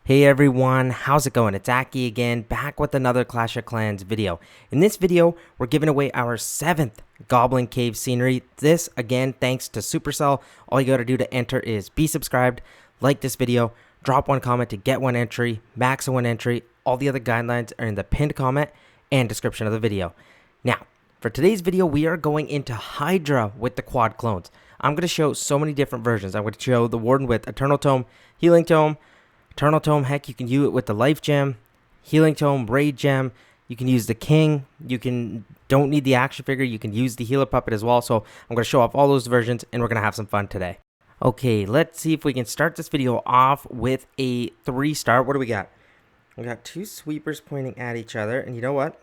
Hey everyone, how's it going? It's Aki again, back with another Clash of Clans video. In this video, we're giving away our 7th Goblin Cave scenery. This, again, thanks to Supercell. All you gotta do to enter is be subscribed, like this video, drop one comment to get one entry, max one entry. All the other guidelines are in the pinned comment and description of the video. Now, for today's video, we are going into Hydra with the quad clones. I'm gonna show so many different versions. I'm gonna show the Warden with Eternal Tome, Healing Tome, Eternal Tome, heck, you can use it with the Life Gem, Healing Tome, Raid Gem. You can use the King. Don't need the action figure. You can use the Healer Puppet as well. So I'm going to show off all those versions, and we're going to have some fun today. Okay, let's see if we can start this video off with a 3-star. What do we got? We got 2 sweepers pointing at each other, and you know what?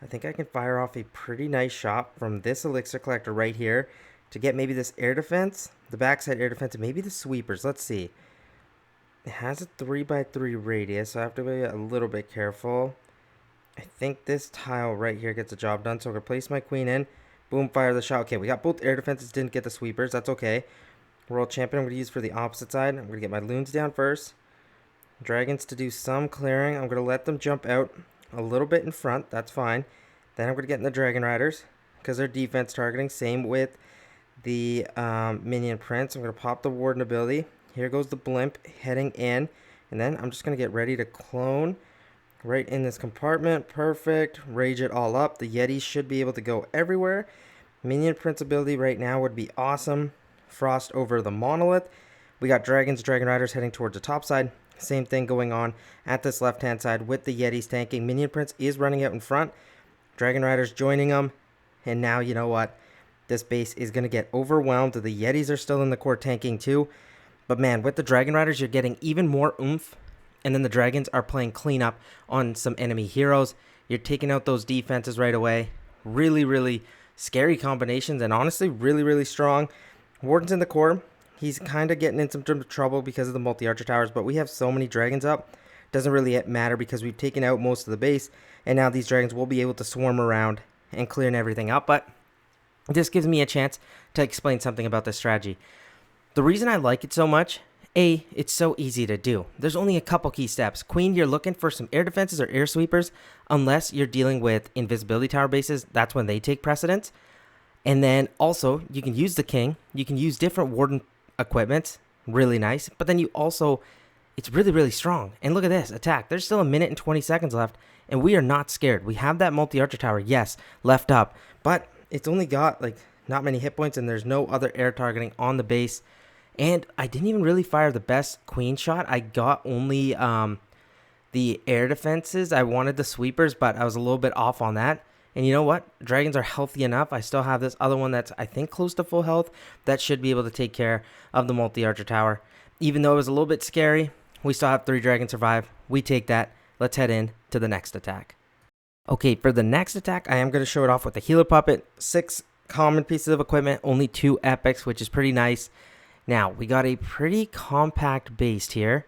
I think I can fire off a pretty nice shot from this elixir collector right here to get maybe this air defense, the backside air defense, and maybe the sweepers. Let's see. It has a 3x3 radius, so I have to be a little bit careful. I think this tile right here gets the job done, so I'm going to place my queen in. Boom, fire the shot. Okay, we got both air defenses, didn't get the sweepers. That's okay. World Champion I'm going to use for the opposite side. I'm going to get my loons down first. Dragons to do some clearing. I'm going to let them jump out a little bit in front. That's fine. Then I'm going to get in the Dragon Riders because they're defense targeting. Same with the Minion Prince. I'm going to pop the Warden ability. Here goes the blimp heading in, and then I'm just going to get ready to clone right in this compartment. Perfect. Rage it all up. The Yetis should be able to go everywhere. Minion Prince ability right now would be awesome. Frost over the Monolith. We got Dragons, Dragon Riders heading towards the top side. Same thing going on at this left-hand side with the Yetis tanking. Minion Prince is running out in front. Dragon Riders joining them. And now, you know what? This base is going to get overwhelmed. The Yetis are still in the core tanking too. But man, with the Dragon Riders, you're getting even more oomph. And then the Dragons are playing cleanup on some enemy heroes. You're taking out those defenses right away. Really, really scary combinations. And honestly, really, really strong. Warden's in the core. He's kind of getting in some trouble because of the multi-archer towers. But we have so many Dragons up. Doesn't really matter because we've taken out most of the base. And now these Dragons will be able to swarm around and clear everything up. But this gives me a chance to explain something about this strategy. The reason I like it so much, A, it's so easy to do. There's only a couple key steps. Queen, you're looking for some air defenses or air sweepers. Unless you're dealing with invisibility tower bases, that's when they take precedence. And then also, you can use the King. You can use different Warden equipment. Really nice. But then you also, it's really, really strong. And look at this, attack. There's still 1 minute and 20 seconds left. And we are not scared. We have that multi-archer tower, yes, left up. But it's only got, like, not many hit points. And there's no other air targeting on the base. And I didn't even really fire the best queen shot. I got only the air defenses. I wanted the sweepers, but I was a little bit off on that. And you know what? Dragons are healthy enough. I still have this other one that's, I think, close to full health. That should be able to take care of the multi-archer tower. Even though it was a little bit scary, we still have 3 dragons survive. We take that. Let's head in to the next attack. Okay, for the next attack, I am going to show it off with the Healer Puppet. 6 common pieces of equipment, only 2 epics, which is pretty nice. Now, we got a pretty compact base here.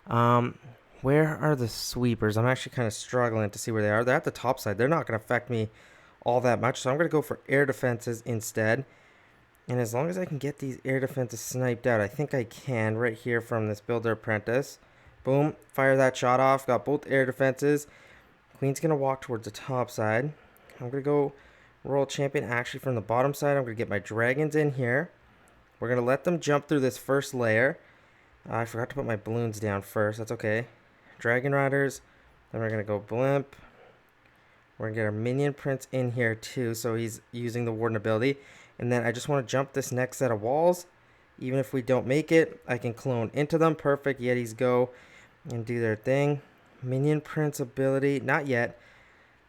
Where are the sweepers? I'm actually kind of struggling to see where they are. They're at the top side. They're not going to affect me all that much, so I'm going to go for air defenses instead. And as long as I can get these air defenses sniped out, I think I can right here from this Builder Apprentice. Boom, fire that shot off. Got both air defenses. Queen's going to walk towards the top side. I'm going to go World Champion actually from the bottom side. I'm going to get my dragons in here. We're going to let them jump through this first layer. I forgot to put my balloons down first. That's okay. Dragon Riders. Then we're going to go Blimp. We're going to get our Minion Prince in here too. So he's using the Warden ability. And then I just want to jump this next set of walls. Even if we don't make it, I can clone into them. Perfect. Yetis go and do their thing. Minion Prince ability. Not yet.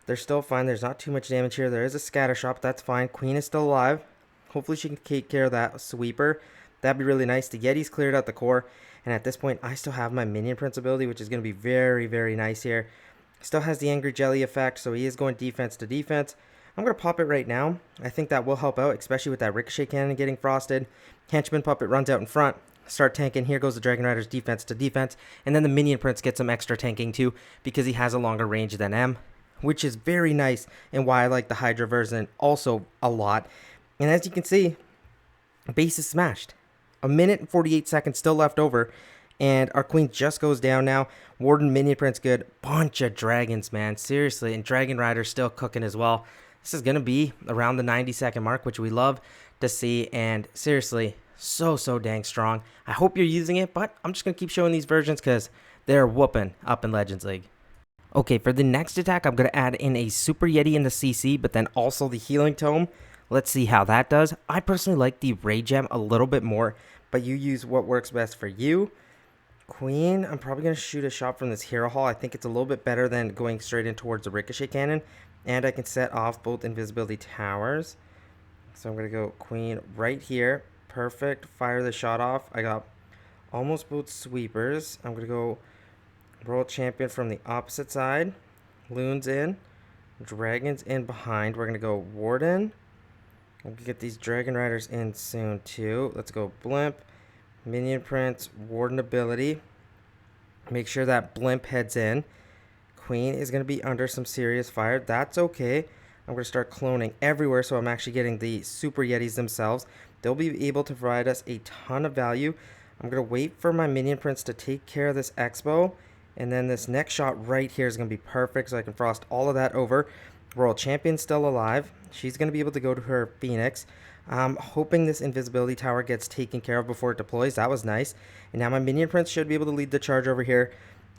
They're still fine. There's not too much damage here. There is a scatter shot, but that's fine. Queen is still alive. Hopefully she can take care of that sweeper. That'd be really nice. The Yetis cleared out the core. And at this point, I still have my Minion Prince ability, which is going to be very, very nice here. Still has the Angry Jelly effect, so he is going defense to defense. I'm going to pop it right now. I think that will help out, especially with that Ricochet Cannon getting frosted. Henchman Puppet runs out in front. Start tanking. Here goes the Dragon Riders defense to defense. And then the Minion Prince gets some extra tanking too, because he has a longer range than M, which is very nice and why I like the Hydra version also a lot. And as you can see, base is smashed. 1 minute and 48 seconds still left over. And our queen just goes down now. Warden minion print's good. Bunch of dragons, man. Seriously. And Dragon Rider's still cooking as well. This is going to be around the 90-second mark, which we love to see. And seriously, so dang strong. I hope you're using it, but I'm just going to keep showing these versions because they're whooping up in Legends League. Okay, for the next attack, I'm going to add in a Super Yeti in the CC, but then also the Healing Tome. Let's see how that does. I personally like the Ray Gem a little bit more, but you use what works best for you. Queen, I'm probably going to shoot a shot from this Hero Hall. I think it's a little bit better than going straight in towards the Ricochet Cannon. And I can set off both Invisibility Towers. So I'm going to go Queen right here. Perfect. Fire the shot off. I got almost both sweepers. I'm going to go World Champion from the opposite side. Loons in. Dragons in behind. We're going to go Warden. We'll get these Dragon Riders in soon too. Let's go Blimp. Minion Prince, Warden ability. Make sure that Blimp heads in. Queen is going to be under some serious fire. That's okay. I'm going to start cloning everywhere, so I'm actually getting the Super Yetis themselves. They'll be able to provide us a ton of value. I'm going to wait for my Minion Prince to take care of this Expo. And then this next shot right here is going to be perfect, so I can frost all of that over. World Champion's still alive. She's going to be able to go to her Phoenix. I'm hoping this invisibility tower gets taken care of before it deploys. That was nice. And now my Minion Prince should be able to lead the charge over here.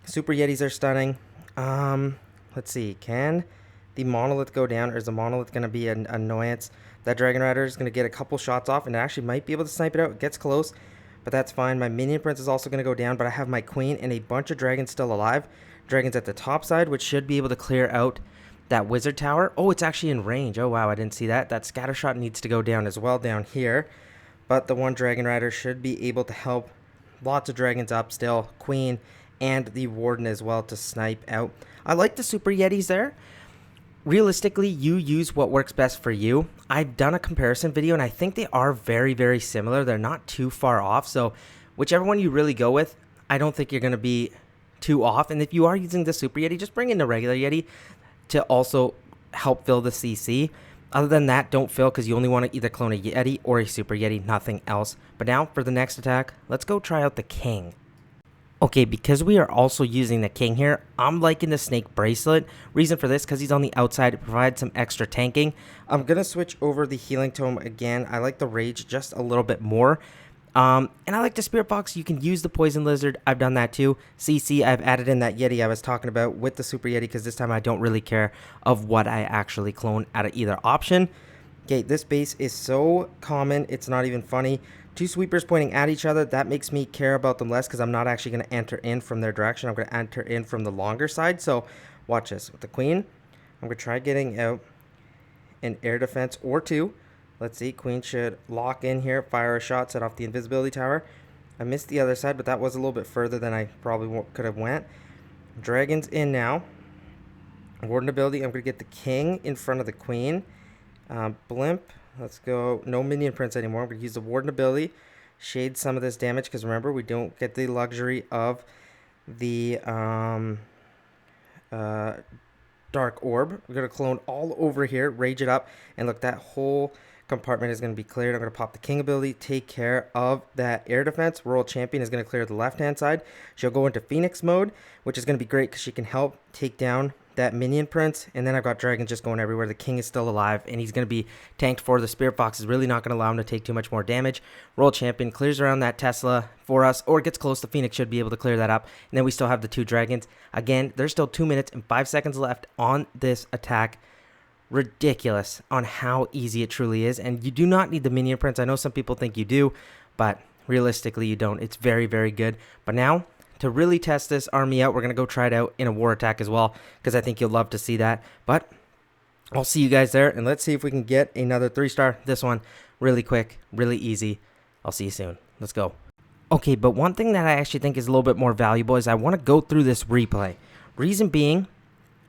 Super Yetis are stunning. Let's see. Can the Monolith go down, or is the Monolith going to be an annoyance? That Dragon Rider is going to get a couple shots off, and it actually might be able to snipe it out. It gets close, but that's fine. My Minion Prince is also going to go down, but I have my Queen and a bunch of dragons still alive. Dragons at the top side, which should be able to clear out that wizard tower. Oh, it's actually in range. Oh, wow, I didn't see that. That scatter shot needs to go down as well down here. But the one Dragon Rider should be able to help. Lots of dragons up still. Queen and the Warden as well to snipe out. I like the Super Yetis there. Realistically, you use what works best for you. I've done a comparison video, and I think they are very similar. They're not too far off. So whichever one you really go with, I don't think you're going to be too off. And if you are using the Super Yeti, just bring in the regular Yeti to also help fill the CC. Other than that, don't fill, because you only want to either clone a Yeti or a Super Yeti, nothing else. But now for the next attack, let's go try out the King. Okay, because we are also using the King here, I'm liking the Snake Bracelet. Reason for this, because he's on the outside, it provides some extra tanking. I'm going to switch over the Healing Tome again. I like the Rage just a little bit more. And I like the Spirit Box. You can use the Poison Lizard. I've done that too. CC, I've added in that Yeti I was talking about with the Super Yeti, because this time I don't really care of what I actually clone out of either option. Okay, this base is so common, it's not even funny. Two sweepers pointing at each other, that makes me care about them less, because I'm not actually going to enter in from their direction. I'm going to enter in from the longer side. So watch this. With the Queen, I'm going to try getting out an air defense or two. Let's see, Queen should lock in here, fire a shot, set off the invisibility tower. I missed the other side, but that was a little bit further than I probably could have went. Dragon's in now. Warden ability, I'm going to get the King in front of the Queen. Blimp, let's go. No Minion Prince anymore. I'm going to use the Warden ability. Shade some of this damage, because remember, we don't get the luxury of the Dark Orb. We're going to clone all over here, rage it up, and look, that whole compartment is going to be cleared. I'm going to pop the King ability, take care of that air defense. World Champion is going to clear the left-hand side. She'll go into Phoenix mode, which is going to be great because she can help take down that Minion Prince. And then I've got dragons just going everywhere. The King is still alive, and he's going to be tanked for. The Spirit Box is really not going to allow him to take too much more damage. World Champion clears around that Tesla for us, or gets close. The Phoenix should be able to clear that up. And then we still have the two dragons. Again, there's still 2 minutes and 5 seconds left on this attack. Ridiculous on how easy it truly is, and you do not need the Minion Prince. I know some people think you do, but realistically you don't. It's very good. But now, to really test this army out, we're going to go try it out in a war attack as well, because I think you'll love to see that. But I'll see you guys there, and let's see if we can get another 3-star. This one, really quick, really easy. I'll see you soon. Let's go. Okay, but one thing that I actually think is a little bit more valuable is I want to go through this replay. Reason being,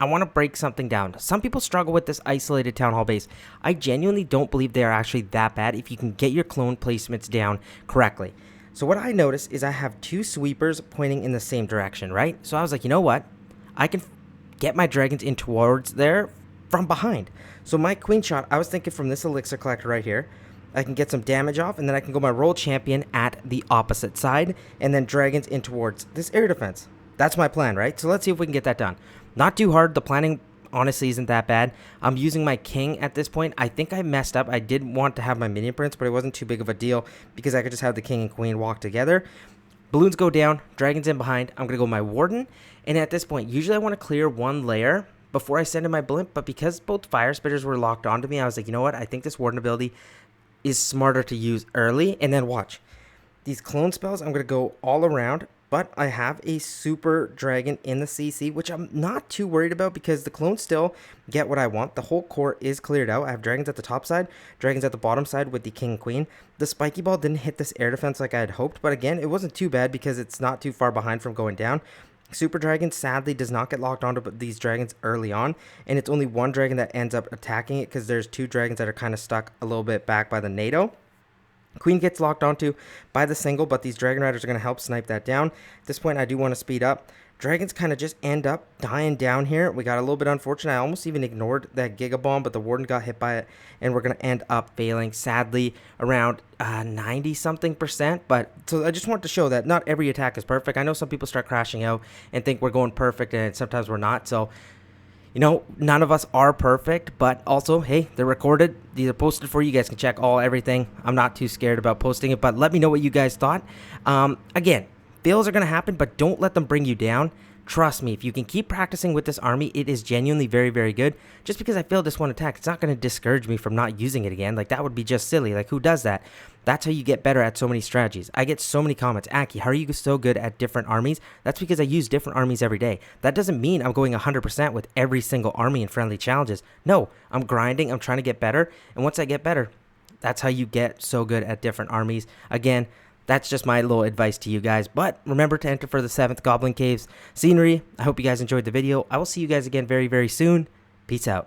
I want to break something down. Some people struggle with this isolated town hall base. I genuinely don't believe they are actually that bad if you can get your clone placements down correctly. So what I noticed is I have two sweepers pointing in the same direction, right? So I was like, you know what? I can get my dragons in towards there from behind. So my queen shot, I was thinking from this elixir collector right here, I can get some damage off, and then I can go my roll champion at the opposite side, and then dragons in towards this air defense. That's my plan, right? So let's see if we can get that done. Not too hard. The planning honestly isn't that bad. I'm using my king at this point. I think I messed up. I did want to have my minion prince, but it wasn't too big of a deal because I could just have the king and queen walk together. Balloons go down, dragons in behind. I'm going to go my warden, and at this point, usually I want to clear one layer before I send in my blimp, but because both fire spitters were locked onto me, I was like, you know what? I think this warden ability is smarter to use early. And then watch. These clone spells, I'm going to go all around, but I have a super dragon in the CC, which I'm not too worried about because the clones still get what I want. The whole core is cleared out. I have dragons at the top side, dragons at the bottom side with the king and queen. The spiky ball didn't hit this air defense like I had hoped, but again, it wasn't too bad because it's not too far behind from going down. Super Dragon sadly does not get locked onto these dragons early on, and it's only one dragon that ends up attacking it because there's two dragons that are kind of stuck a little bit back by the NATO. Queen gets locked onto by the single, but these Dragon Riders are going to help snipe that down. At this point, I do want to speed up. Dragons kind of just end up dying down here. We got a little bit unfortunate. I almost even ignored that Giga Bomb, but the Warden got hit by it, and we're going to end up failing, sadly, around 90-something%. But so I just want to show that not every attack is perfect. I know some people start crashing out and think we're going perfect, and sometimes we're not. So, you know, none of us are perfect, but also, hey, they're recorded. These are posted for you. You guys can check everything. I'm not too scared about posting it, but let me know what you guys thought. Again, fails are going to happen, but don't let them bring you down. Trust me, if you can keep practicing with this army, it is genuinely very, very good. Just because I failed this one attack, it's not going to discourage me from not using it again. Like, that would be just silly. Like, who does that? That's how you get better at so many strategies. I get so many comments, Aki, how are you so good at different armies? That's because I use different armies every day. That doesn't mean I'm going 100% with every single army in friendly challenges. No, I'm grinding, I'm trying to get better, and once I get better, that's how you get so good at different armies. Again, that's just my little advice to you guys. But remember to enter for the 7th Goblin Caves scenery. I hope you guys enjoyed the video. I will see you guys again very, very soon. Peace out.